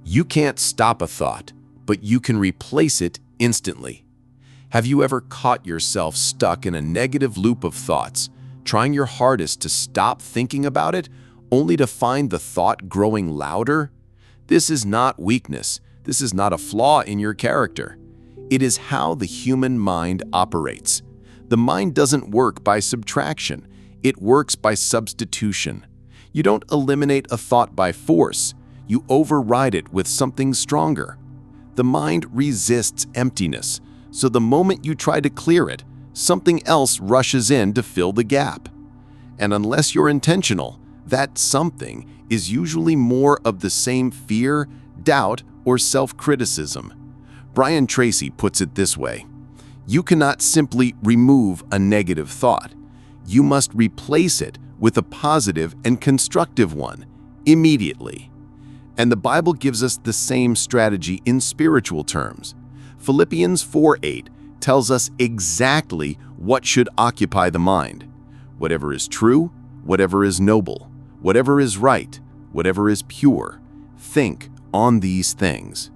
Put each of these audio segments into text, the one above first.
You can't stop a thought, but you can replace it instantly. Have you ever caught yourself stuck in a negative loop of thoughts, trying your hardest to stop thinking about it, only to find the thought growing louder? This is not weakness. This is not a flaw in your character. It is how the human mind operates. The mind doesn't work by subtraction. It works by substitution. You don't eliminate a thought by force. You override it with something stronger. The mind resists emptiness, so the moment you try to clear it, something else rushes in to fill the gap. And unless you're intentional, that something is usually more of the same fear, doubt, or self-criticism. Tracy puts it this way: you cannot simply remove a negative thought. You must replace it with a positive and constructive one immediately. And the Bible gives us the same strategy in spiritual terms. Philippians 4:8 tells us exactly what should occupy the mind. Whatever is true, whatever is noble, whatever is right, whatever is pure, think on these things.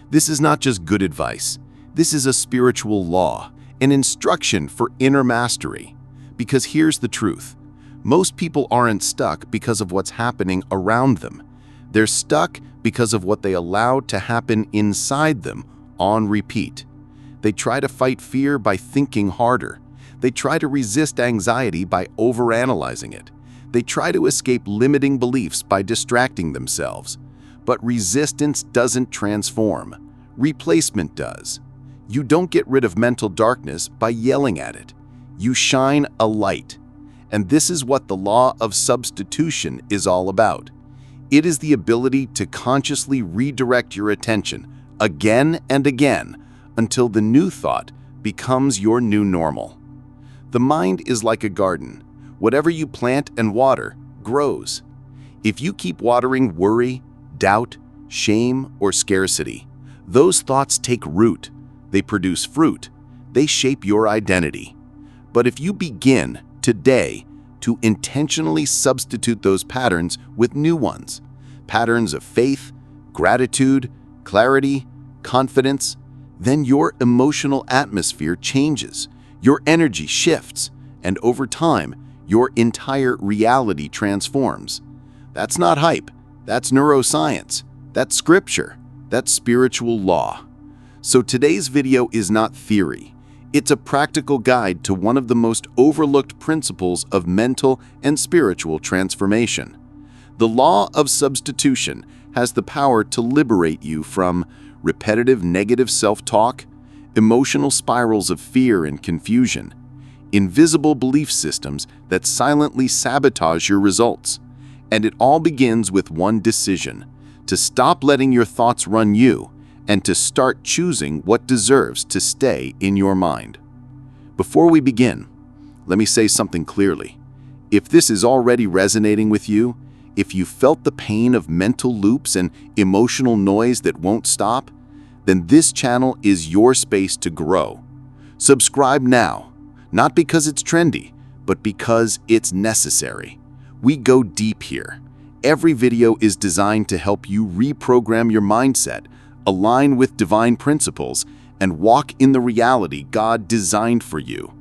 This is not just good advice. This is a spiritual law, an instruction for inner mastery. Because here's the truth. Most people aren't stuck because of what's happening around them. They're stuck because of what they allowed to happen inside them on repeat. They try to fight fear by thinking harder. They try to resist anxiety by overanalyzing it. They try to escape limiting beliefs by distracting themselves. But resistance doesn't transform. Replacement does. You don't get rid of mental darkness by yelling at it. You shine a light. And this is what the law of substitution is all about. It is the ability to consciously redirect your attention again and again until the new thought becomes your new normal. The mind is like a garden. Whatever you plant and water grows. If you keep watering worry, doubt, shame, or scarcity, those thoughts take root. They produce fruit. They shape your identity. But if you begin today to intentionally substitute those patterns with new ones, patterns of faith, gratitude, clarity, confidence, then your emotional atmosphere changes, your energy shifts, and over time, your entire reality transforms. That's not hype. That's neuroscience. That's scripture. That's spiritual law. So today's video is not theory. It's a practical guide to one of the most overlooked principles of mental and spiritual transformation. The law of substitution has the power to liberate you from repetitive negative self-talk, emotional spirals of fear and confusion, invisible belief systems that silently sabotage your results. And it all begins with one decision: to stop letting your thoughts run you and to start choosing what deserves to stay in your mind. Before we begin, let me say something clearly. If this is already resonating with you, if you felt the pain of mental loops and emotional noise that won't stop, then this channel is your space to grow. Subscribe now, not because it's trendy, but because it's necessary. We go deep here. Every video is designed to help you reprogram your mindset, align with divine principles, and walk in the reality God designed for you.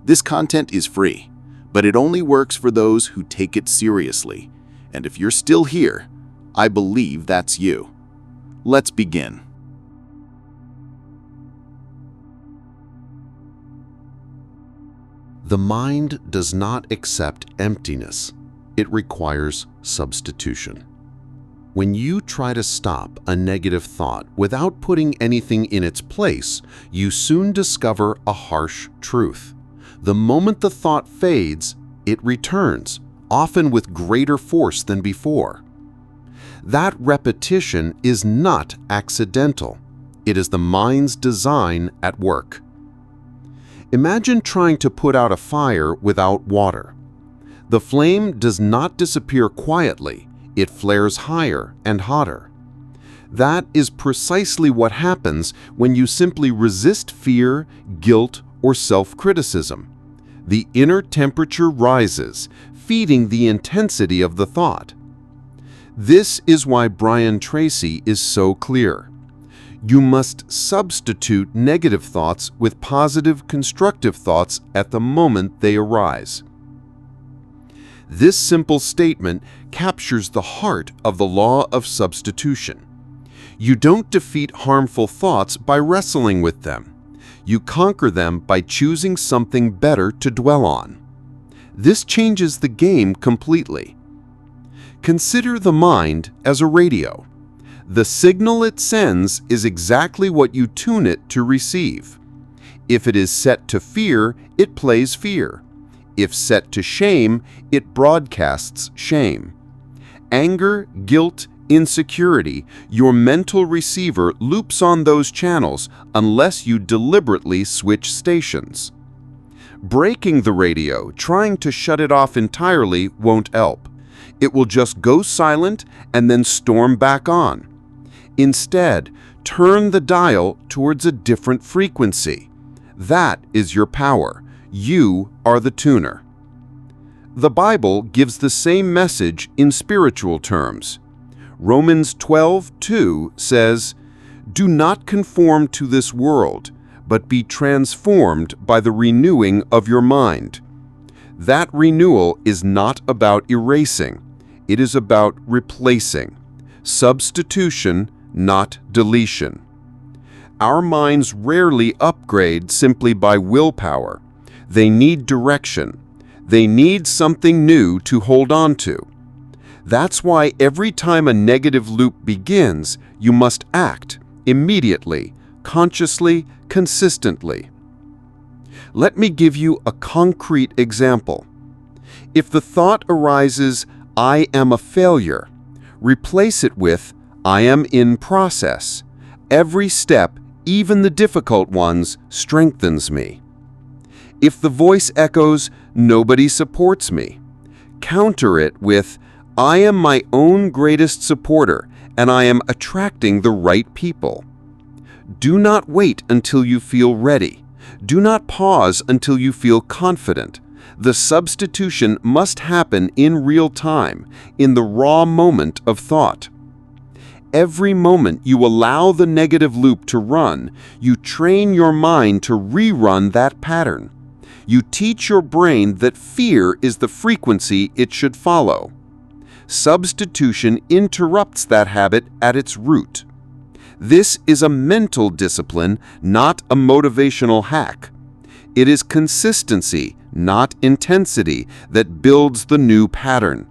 This content is free, but it only works for those who take it seriously. And if you're still here, I believe that's you. Let's begin. The mind does not accept emptiness. It requires substitution. When you try to stop a negative thought without putting anything in its place, you soon discover a harsh truth. The moment the thought fades, it returns, often with greater force than before. That repetition is not accidental. It is the mind's design at work. Imagine trying to put out a fire without water. The flame does not disappear quietly. It flares higher and hotter. That is precisely what happens when you simply resist fear, guilt, or self-criticism. The inner temperature rises, feeding the intensity of the thought. This is why Brian Tracy is so clear. You must substitute negative thoughts with positive, constructive thoughts at the moment they arise. This simple statement captures the heart of the law of substitution. You don't defeat harmful thoughts by wrestling with them. You conquer them by choosing something better to dwell on. This changes the game completely. Consider the mind as a radio. The signal it sends is exactly what you tune it to receive. If it is set to fear, it plays fear. If set to shame, it broadcasts shame. Anger, guilt, insecurity, your mental receiver loops on those channels unless you deliberately switch stations. Breaking the radio, trying to shut it off entirely, won't help. It will just go silent and then storm back on. Instead, turn the dial towards a different frequency. That is your power. You are the tuner. The Bible gives the same message in spiritual terms. Romans 12:2 says, "Do not conform to this world, but be transformed by the renewing of your mind." That renewal is not about erasing. It is about replacing. Substitution, not deletion. Our minds rarely upgrade simply by willpower. They need direction. They need something new to hold on to. That's why every time a negative loop begins, you must act immediately, consciously, consistently. Let me give you a concrete example. If the thought arises, "I am a failure," replace it with, "I am in process. Every step, even the difficult ones, strengthens me." If the voice echoes, "Nobody supports me," counter it with, "I am my own greatest supporter, and I am attracting the right people." Do not wait until you feel ready. Do not pause until you feel confident. The substitution must happen in real time, in the raw moment of thought. Every moment you allow the negative loop to run, you train your mind to rerun that pattern. You teach your brain that fear is the frequency it should follow. Substitution interrupts that habit at its root. This is a mental discipline, not a motivational hack. It is consistency, not intensity, that builds the new pattern.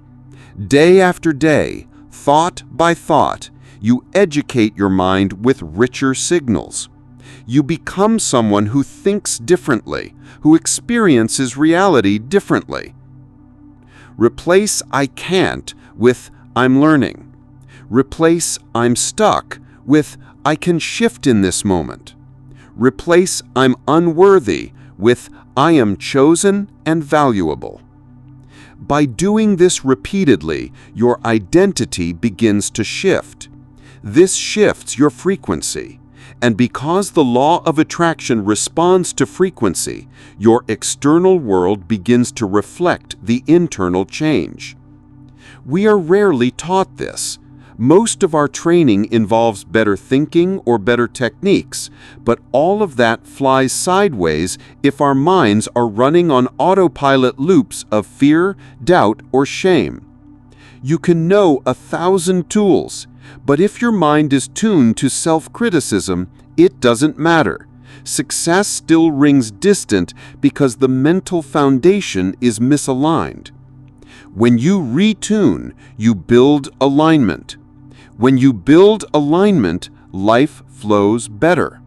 Day after day, thought by thought, you educate your mind with richer signals. You become someone who thinks differently, who experiences reality differently. Replace "I can't" with "I'm learning." Replace "I'm stuck" with "I can shift in this moment." Replace "I'm unworthy" with "I am chosen and valuable." By doing this repeatedly, your identity begins to shift. This shifts your frequency. And because the law of attraction responds to frequency, your external world begins to reflect the internal change. We are rarely taught this. Most of our training involves better thinking or better techniques, but all of that flies sideways if our minds are running on autopilot loops of fear, doubt, or shame. You can know 1,000 tools, but if your mind is tuned to self-criticism, it doesn't matter. Success still rings distant because the mental foundation is misaligned. When you retune, you build alignment. When you build alignment, life flows better.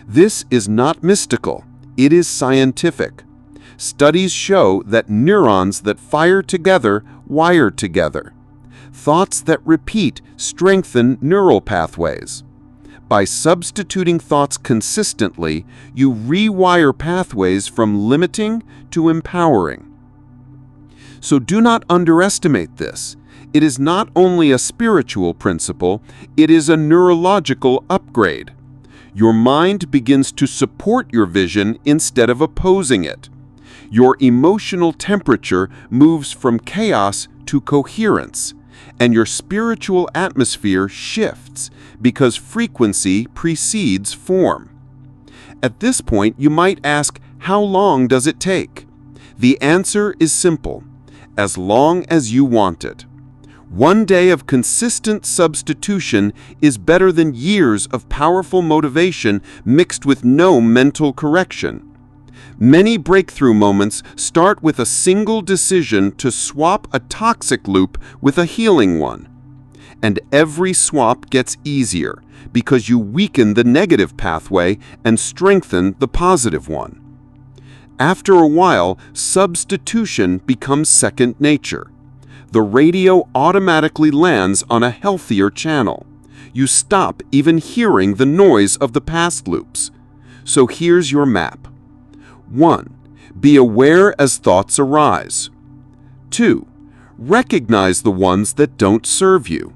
This is not mystical, it is scientific. Studies show that neurons that fire together wire together. Thoughts that repeat strengthen neural pathways. By substituting thoughts consistently, you rewire pathways from limiting to empowering. So do not underestimate this. It is not only a spiritual principle, it is a neurological upgrade. Your mind begins to support your vision instead of opposing it. Your emotional temperature moves from chaos to coherence, and your spiritual atmosphere shifts because frequency precedes form. At this point, you might ask, how long does it take? The answer is simple: as long as you want it. One day of consistent substitution is better than years of powerful motivation mixed with no mental correction. Many breakthrough moments start with a single decision to swap a toxic loop with a healing one. And every swap gets easier because you weaken the negative pathway and strengthen the positive one. After a while, substitution becomes second nature. The radio automatically lands on a healthier channel. You stop even hearing the noise of the past loops. So here's your map. 1. Be aware as thoughts arise. 2. Recognize the ones that don't serve you.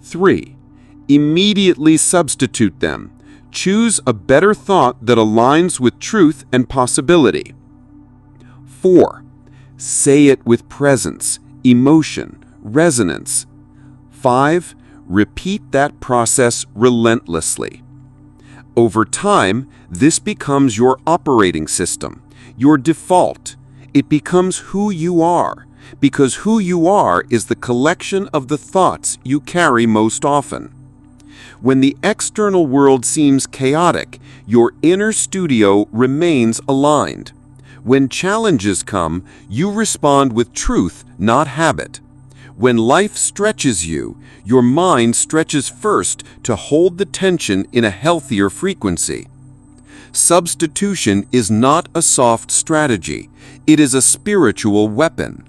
3. Immediately substitute them. Choose a better thought that aligns with truth and possibility. 4. Say it with presence, emotion, resonance. 5. Repeat that process relentlessly. Over time, this becomes your operating system, your default. It becomes who you are, because who you are is the collection of the thoughts you carry most often. When the external world seems chaotic, your inner studio remains aligned. When challenges come, you respond with truth, not habit. When life stretches you, your mind stretches first to hold the tension in a healthier frequency. Substitution is not a soft strategy. It is a spiritual weapon.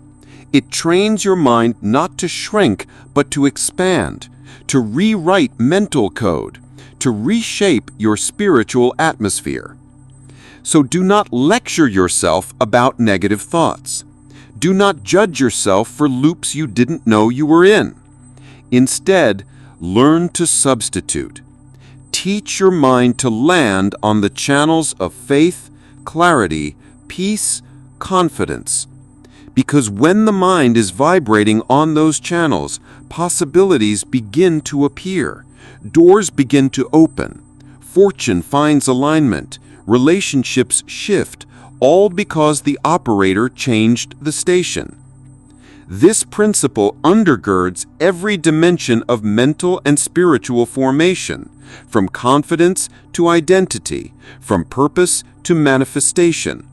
It trains your mind not to shrink, but to expand, to rewrite mental code, to reshape your spiritual atmosphere. So do not lecture yourself about negative thoughts. Do not judge yourself for loops you didn't know you were in. Instead, learn to substitute. Teach your mind to land on the channels of faith, clarity, peace, confidence. Because when the mind is vibrating on those channels, possibilities begin to appear. Doors begin to open. Fortune finds alignment. Relationships shift, all because the operator changed the station. This principle undergirds every dimension of mental and spiritual formation, from confidence to identity, from purpose to manifestation.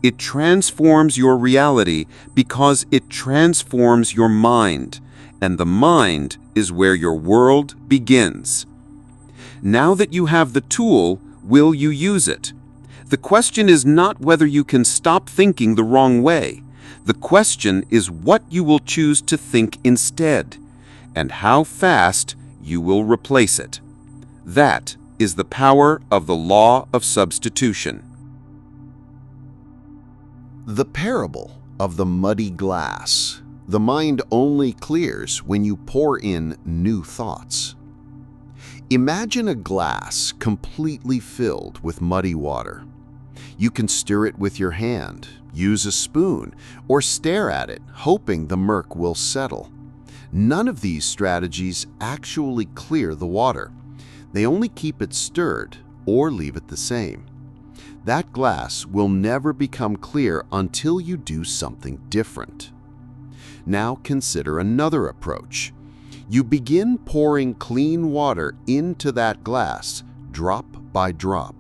It transforms your reality because it transforms your mind, and the mind is where your world begins. Now that you have the tool, will you use it? The question is not whether you can stop thinking the wrong way. The question is what you will choose to think instead, and how fast you will replace it. That is the power of the law of substitution. The parable of the muddy glass. The mind only clears when you pour in new thoughts. Imagine a glass completely filled with muddy water. You can stir it with your hand, use a spoon, or stare at it, hoping the murk will settle. None of these strategies actually clear the water. They only keep it stirred or leave it the same. That glass will never become clear until you do something different. Now consider another approach. You begin pouring clean water into that glass, drop by drop.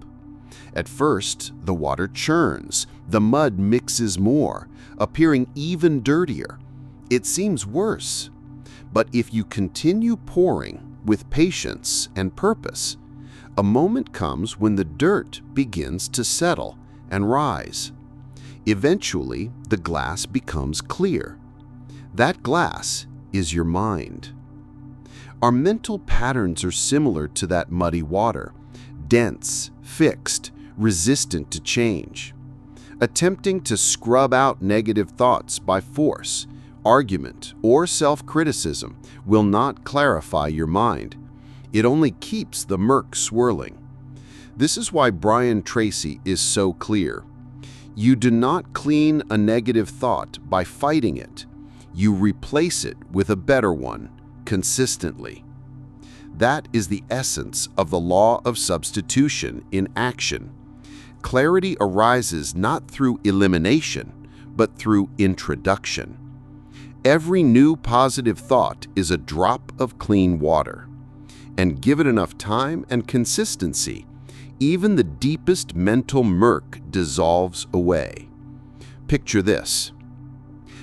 At first, the water churns, the mud mixes more, appearing even dirtier. It seems worse. But if you continue pouring with patience and purpose, a moment comes when the dirt begins to settle and rise. Eventually, the glass becomes clear. That glass is your mind. Our mental patterns are similar to that muddy water, dense, fixed, resistant to change. Attempting to scrub out negative thoughts by force, argument, or self-criticism will not clarify your mind. It only keeps the murk swirling. This is why Tracy is so clear. You do not clean a negative thought by fighting it. You replace it with a better one, consistently. That is the essence of the law of substitution in action. Clarity arises not through elimination, but through introduction. Every new positive thought is a drop of clean water. And give it enough time and consistency, even the deepest mental murk dissolves away. Picture this.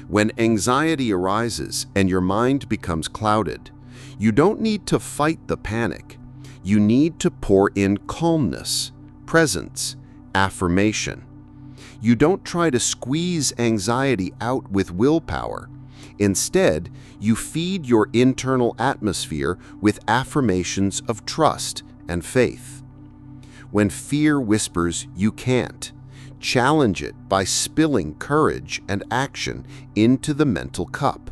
When anxiety arises and your mind becomes clouded, you don't need to fight the panic. You need to pour in calmness, presence, affirmation. You don't try to squeeze anxiety out with willpower. Instead, you feed your internal atmosphere with affirmations of trust and faith. When fear whispers you can't, challenge it by spilling courage and action into the mental cup.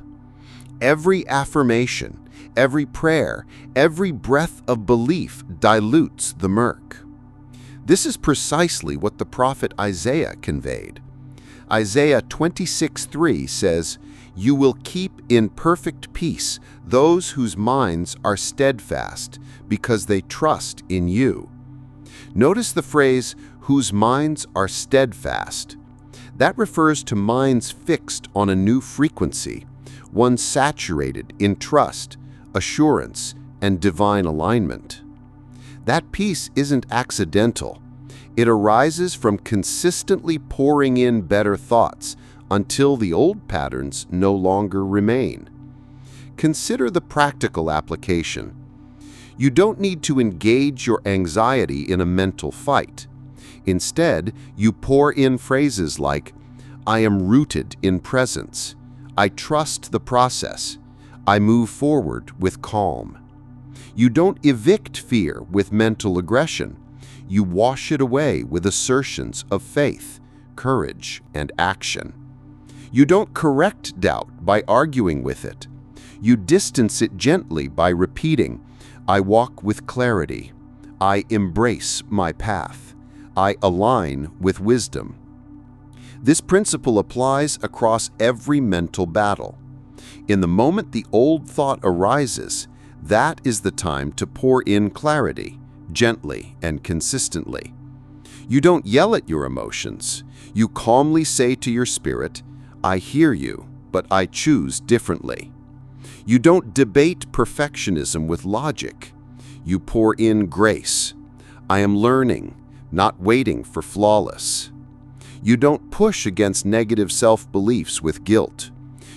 Every affirmation, every prayer, every breath of belief dilutes the murk. This is precisely what the prophet Isaiah conveyed. Isaiah 26:3 says, "You will keep in perfect peace those whose minds are steadfast, because they trust in you." Notice the phrase, "whose minds are steadfast." That refers to minds fixed on a new frequency, one saturated in trust, assurance, and divine alignment. That peace isn't accidental. It arises from consistently pouring in better thoughts until the old patterns no longer remain. Consider the practical application. You don't need to engage your anxiety in a mental fight. Instead, you pour in phrases like, "I am rooted in presence," "I trust the process," "I move forward with calm." You don't evict fear with mental aggression. You wash it away with assertions of faith, courage, and action. You don't correct doubt by arguing with it. You distance it gently by repeating, "I walk with clarity," "I embrace my path," "I align with wisdom." This principle applies across every mental battle. In the moment the old thought arises, that is the time to pour in clarity, gently and consistently. You don't yell at your emotions. You calmly say to your spirit, "I hear you, but I choose differently." You don't debate perfectionism with logic. You pour in grace. "I am learning, not waiting for flawless." You don't push against negative self-beliefs with guilt.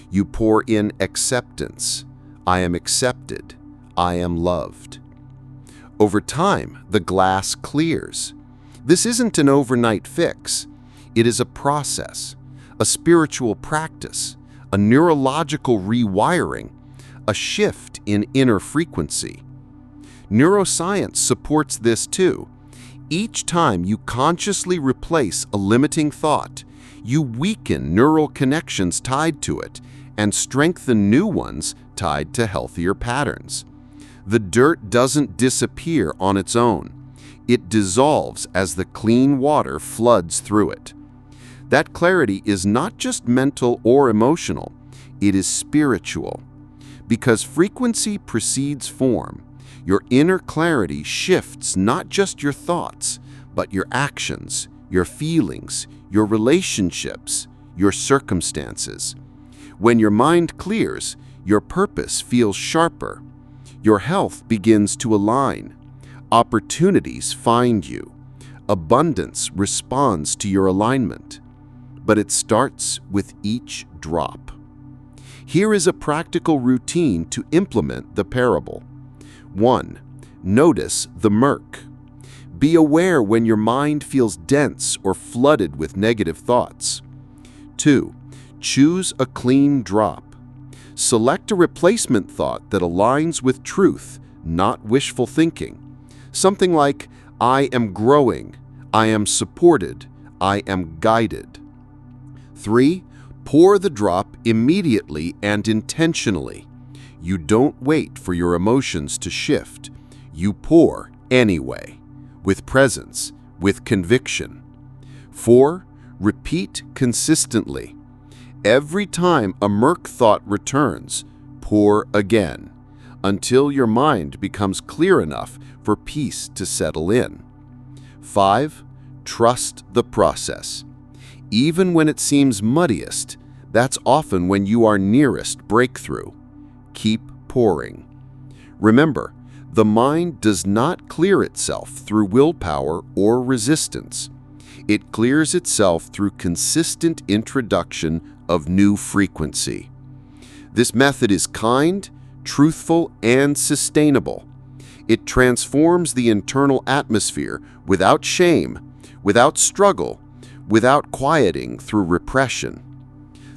You pour in acceptance. "I am accepted. I am loved." Over time, the glass clears. This isn't an overnight fix. It is a process, a spiritual practice, a neurological rewiring, a shift in inner frequency. Neuroscience supports this too. Each time you consciously replace a limiting thought, you weaken neural connections tied to it and strengthen new ones tied to healthier patterns. The dirt doesn't disappear on its own. It dissolves as the clean water floods through it. That clarity is not just mental or emotional, it is spiritual. Because frequency precedes form, your inner clarity shifts not just your thoughts, but your actions, your feelings, your relationships, your circumstances. When your mind clears, your purpose feels sharper. Your health begins to align. Opportunities find you. Abundance responds to your alignment. But it starts with each drop. Here is a practical routine to implement the parable. 1. Notice the murk. Be aware when your mind feels dense or flooded with negative thoughts. 2. Choose a clean drop. Select a replacement thought that aligns with truth, not wishful thinking. Something like, "I am growing," "I am supported," "I am guided." 3. Pour the drop immediately and intentionally. You don't wait for your emotions to shift. You pour anyway, with presence, with conviction. 4. Repeat consistently. Every time a murk thought returns, pour again, until your mind becomes clear enough for peace to settle in. 5. Trust the process. Even when it seems muddiest, that's often when you are nearest breakthrough. Keep pouring. Remember, the mind does not clear itself through willpower or resistance. It clears itself through consistent introduction of new frequency. This method is kind, truthful, and sustainable. It transforms the internal atmosphere without shame, without struggle, without quieting through repression.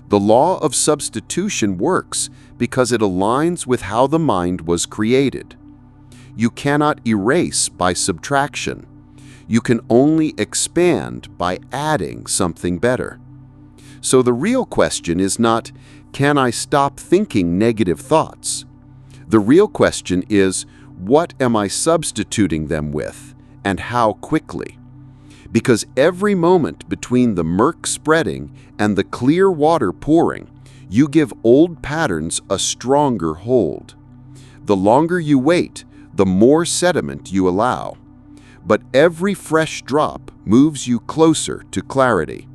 The law of substitution works because it aligns with how the mind was created. You cannot erase by subtraction. You can only expand by adding something better. So the real question is not, can I stop thinking negative thoughts? The real question is, what am I substituting them with, and how quickly? Because every moment between the murk spreading and the clear water pouring, you give old patterns a stronger hold. The longer you wait, the more sediment you allow. But every fresh drop moves you closer to clarity.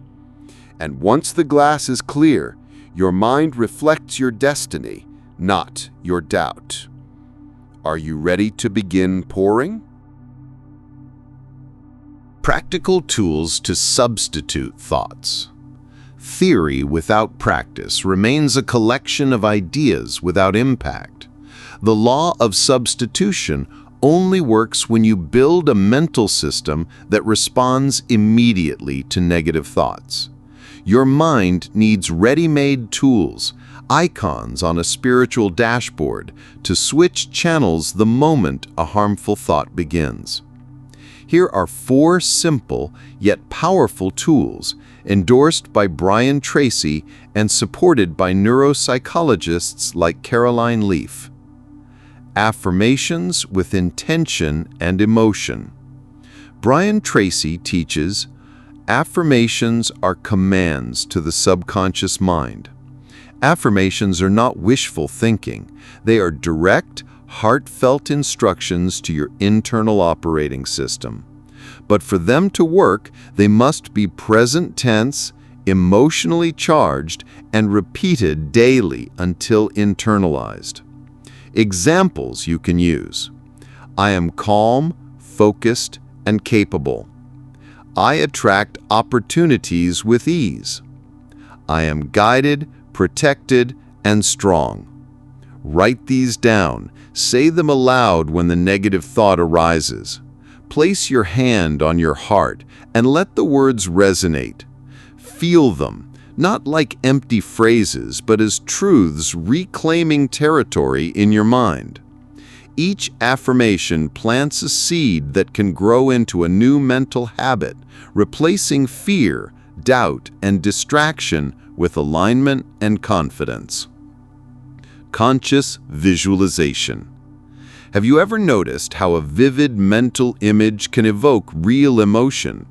And once the glass is clear, your mind reflects your destiny, not your doubt. Are you ready to begin pouring? Practical tools to substitute thoughts. Theory without practice remains a collection of ideas without impact. The law of substitution only works when you build a mental system that responds immediately to negative thoughts. Your mind needs ready-made tools, icons on a spiritual dashboard, to switch channels the moment a harmful thought begins. Here are 4 simple yet powerful tools endorsed by Tracy and supported by neuropsychologists like Caroline Leaf. Affirmations with intention and emotion. Tracy teaches, affirmations are commands to the subconscious mind. Affirmations are not wishful thinking. They are direct, heartfelt instructions to your internal operating system. But for them to work, they must be present tense, emotionally charged, and repeated daily until internalized. Examples you can use. I am calm, focused, and capable. I attract opportunities with ease. I am guided, protected, and strong. Write these down. Say them aloud when the negative thought arises. Place your hand on your heart and let the words resonate. Feel them, not like empty phrases, but as truths reclaiming territory in your mind. Each affirmation plants a seed that can grow into a new mental habit, replacing fear, doubt, and distraction with alignment and confidence. Conscious visualization. Have you ever noticed how a vivid mental image can evoke real emotion?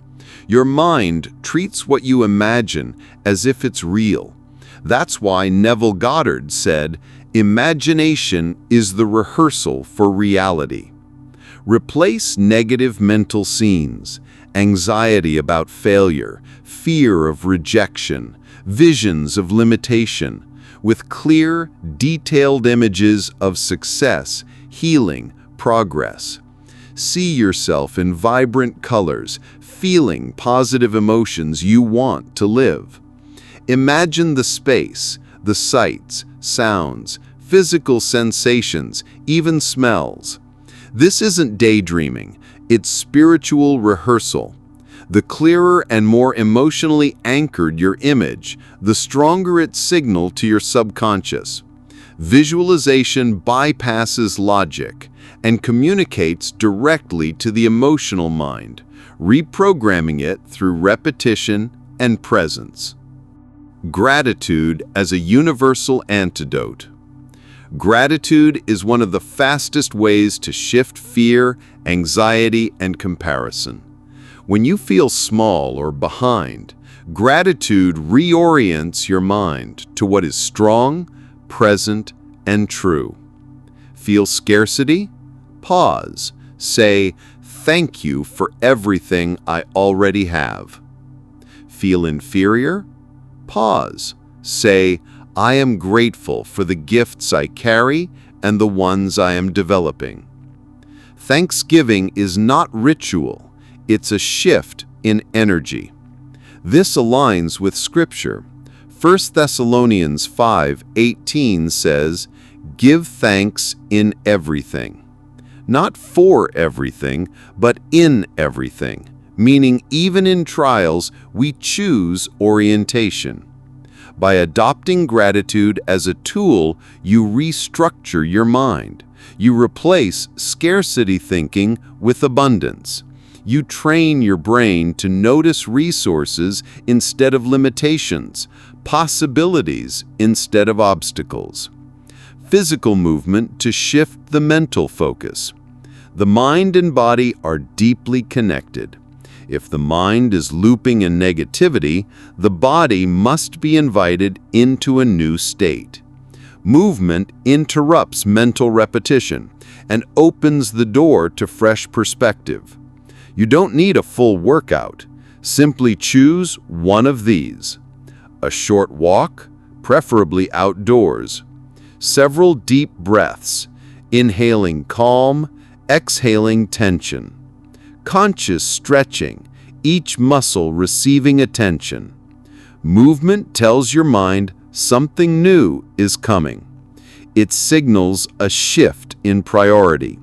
Your mind treats what you imagine as if it's real. That's why Neville Goddard said, "Imagination is the rehearsal for reality." Replace negative mental scenes, anxiety about failure, fear of rejection, visions of limitation, with clear, detailed images of success, healing, progress. See yourself in vibrant colors, feeling positive emotions you want to live. Imagine the space, the sights, sounds, physical sensations, even smells. This isn't daydreaming, it's spiritual rehearsal. The clearer and more emotionally anchored your image, the stronger its signal to your subconscious. Visualization bypasses logic and communicates directly to the emotional mind, reprogramming it through repetition and presence. Gratitude as a universal antidote. Gratitude is one of the fastest ways to shift fear, anxiety, and comparison. When you feel small or behind, Gratitude reorients your mind to what is strong, present, and true. Feel scarcity? Pause. Say, "Thank you for everything I already have." Feel inferior? Pause. Say, "I am grateful for the gifts I carry and the ones I am developing." Thanksgiving is not ritual, it's a shift in energy. This aligns with Scripture. 1 Thessalonians 5:18 says, "Give thanks in everything." Not for everything, but in everything, meaning even in trials, we choose orientation. By adopting gratitude as a tool, you restructure your mind. You replace scarcity thinking with abundance. You train your brain to notice resources instead of limitations, possibilities instead of obstacles. Physical movement to shift the mental focus. The mind and body are deeply connected. If the mind is looping in negativity, the body must be invited into a new state. Movement interrupts mental repetition and opens the door to fresh perspective. You don't need a full workout. Simply choose one of these. A short walk, preferably outdoors. Several deep breaths, inhaling calm, exhaling tension. Conscious stretching, each muscle receiving attention. Movement tells your mind something new is coming. It signals a shift in priority.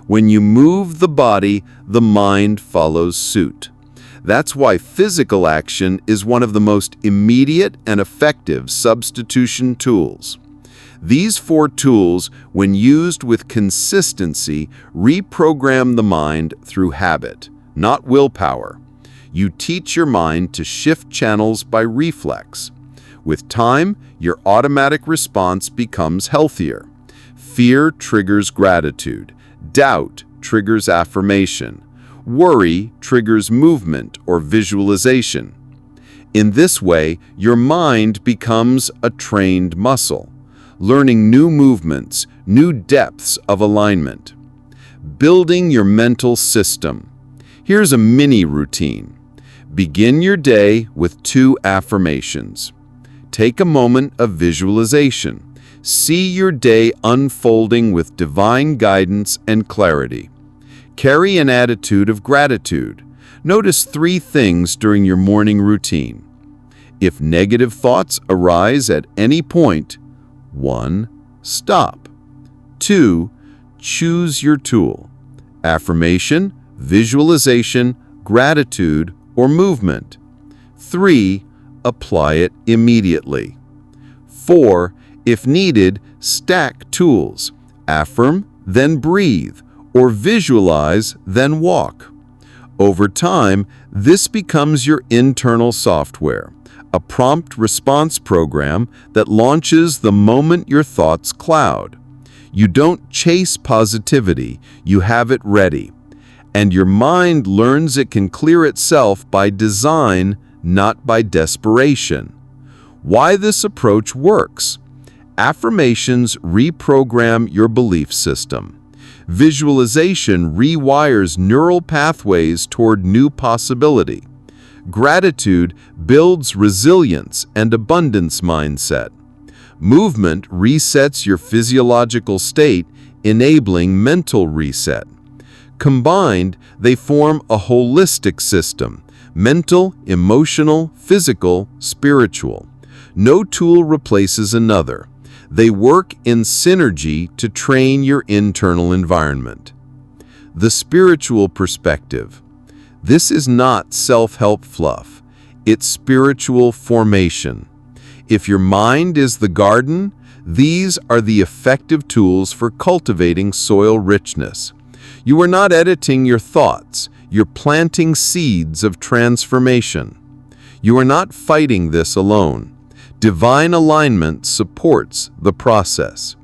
When you move the body, the mind follows suit. That's why physical action is one of the most immediate and effective substitution tools. These 4 tools, when used with consistency, reprogram the mind through habit, not willpower. You teach your mind to shift channels by reflex. With time, your automatic response becomes healthier. Fear triggers gratitude. Doubt triggers affirmation. Worry triggers movement or visualization. In this way, your mind becomes a trained muscle, learning new movements, new depths of alignment. Building your mental system. Here's a mini routine. Begin your day with 2 affirmations. Take a moment of visualization. See your day unfolding with divine guidance and clarity. Carry an attitude of gratitude. Notice 3 things during your morning routine. If negative thoughts arise at any point, 1. Stop. 2. Choose your tool. Affirmation, visualization, gratitude, or movement. 3. Apply it immediately. 4. If needed, stack tools. Affirm, then breathe, or visualize, then walk. Over time, this becomes your internal software, a prompt response program that launches the moment your thoughts cloud. You don't chase positivity, you have it ready. And your mind learns it can clear itself by design, not by desperation. Why this approach works? Affirmations reprogram your belief system. Visualization rewires neural pathways toward new possibility. Gratitude builds resilience and abundance mindset. Movement resets your physiological state, enabling mental reset. Combined, they form a holistic system: mental, emotional, physical, spiritual. No tool replaces another. They work in synergy to train your internal environment. The spiritual perspective. This is not self-help fluff. It's spiritual formation. If your mind is the garden, these are the effective tools for cultivating soil richness. You are not editing your thoughts. You're planting seeds of transformation. You are not fighting this alone. Divine alignment supports the process.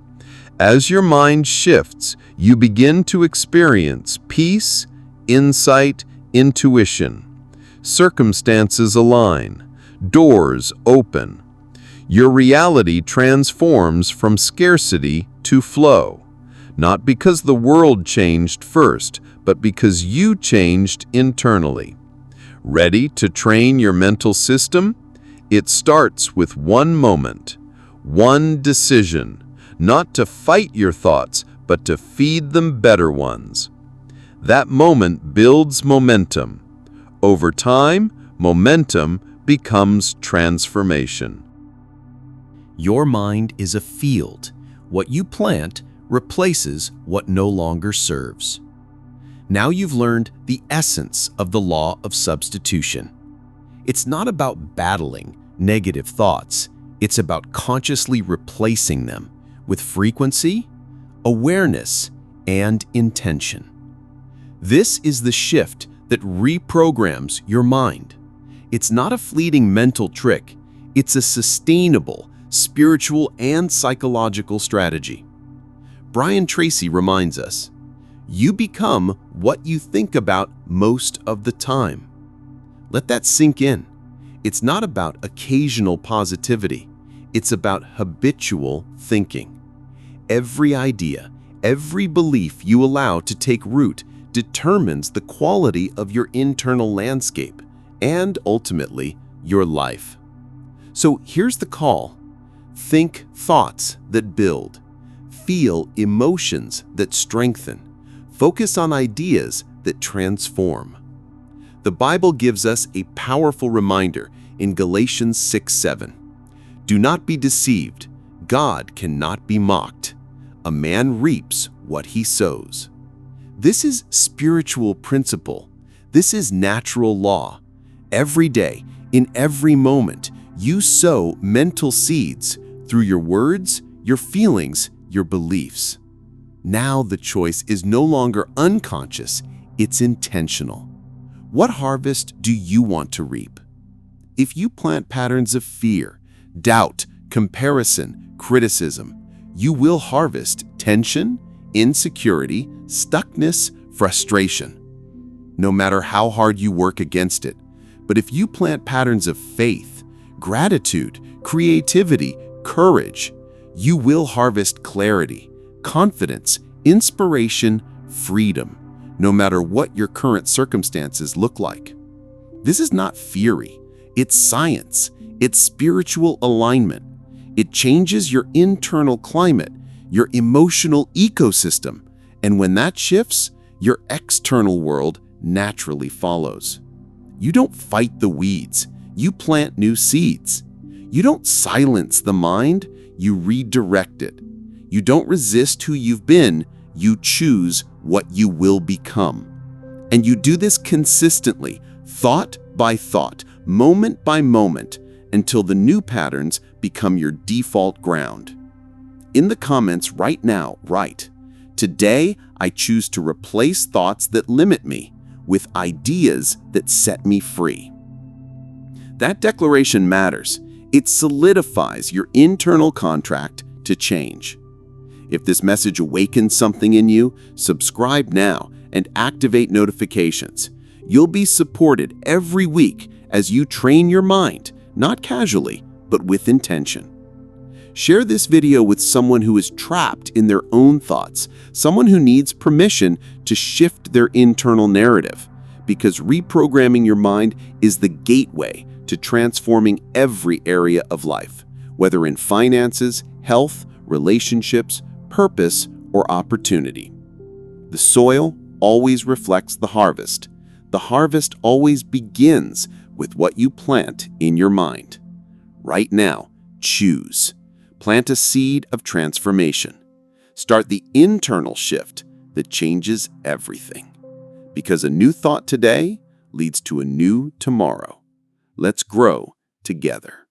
As your mind shifts, you begin to experience peace, insight, intuition. Circumstances align. doors open. Your reality transforms from scarcity to flow, not because the world changed first, but because you changed internally. Ready to train your mental system? It starts with one moment, one decision, not to fight your thoughts, but to feed them better ones. That moment builds momentum. Over time, momentum becomes transformation. Your mind is a field. What you plant replaces what no longer serves. Now you've learned the essence of the law of substitution. It's not about battling negative thoughts. It's about consciously replacing them with frequency, awareness, and intention. This is the shift that reprograms your mind. It's not a fleeting mental trick. It's a sustainable, spiritual, and psychological strategy. Tracy reminds us, you become what you think about most of the time. Let that sink in. It's not about occasional positivity. It's about habitual thinking. Every idea, every belief you allow to take root determines the quality of your internal landscape and, ultimately, your life. So here's the call. Think thoughts that build. Feel emotions that strengthen. Focus on ideas that transform. The Bible gives us a powerful reminder in Galatians 6:7. Do not be deceived. God cannot be mocked. A man reaps what he sows. This is spiritual principle. This is natural law. Every day, in every moment, you sow mental seeds through your words, your feelings, your beliefs. Now the choice is no longer unconscious, it's intentional. What harvest do you want to reap? If you plant patterns of fear, doubt, comparison, criticism, you will harvest tension, insecurity, stuckness, frustration. No matter how hard you work against it. But if you plant patterns of faith, gratitude, creativity, courage, you will harvest clarity, confidence, inspiration, freedom, no matter what your current circumstances look like. This is not theory. It's science. It's spiritual alignment. It changes your internal climate, your emotional ecosystem, and when that shifts, your external world naturally follows. You don't fight the weeds. You plant new seeds. You don't silence the mind. You redirect it. You don't resist who you've been. You choose what you will become. And you do this consistently, thought by thought, moment by moment, until the new patterns become your default ground. In the comments right now, write, "Today, I choose to replace thoughts that limit me with ideas that set me free." That declaration matters. It solidifies your internal contract to change. If this message awakens something in you, subscribe now and activate notifications. You'll be supported every week as you train your mind, not casually, but with intention. Share this video with someone who is trapped in their own thoughts, someone who needs permission to shift their internal narrative, because reprogramming your mind is the gateway to transforming every area of life, whether in finances, health, relationships, purpose, or opportunity. The soil always reflects the harvest. The harvest always begins with what you plant in your mind. Right now, choose. Plant a seed of transformation. Start the internal shift that changes everything. Because a new thought today leads to a new tomorrow. Let's grow together.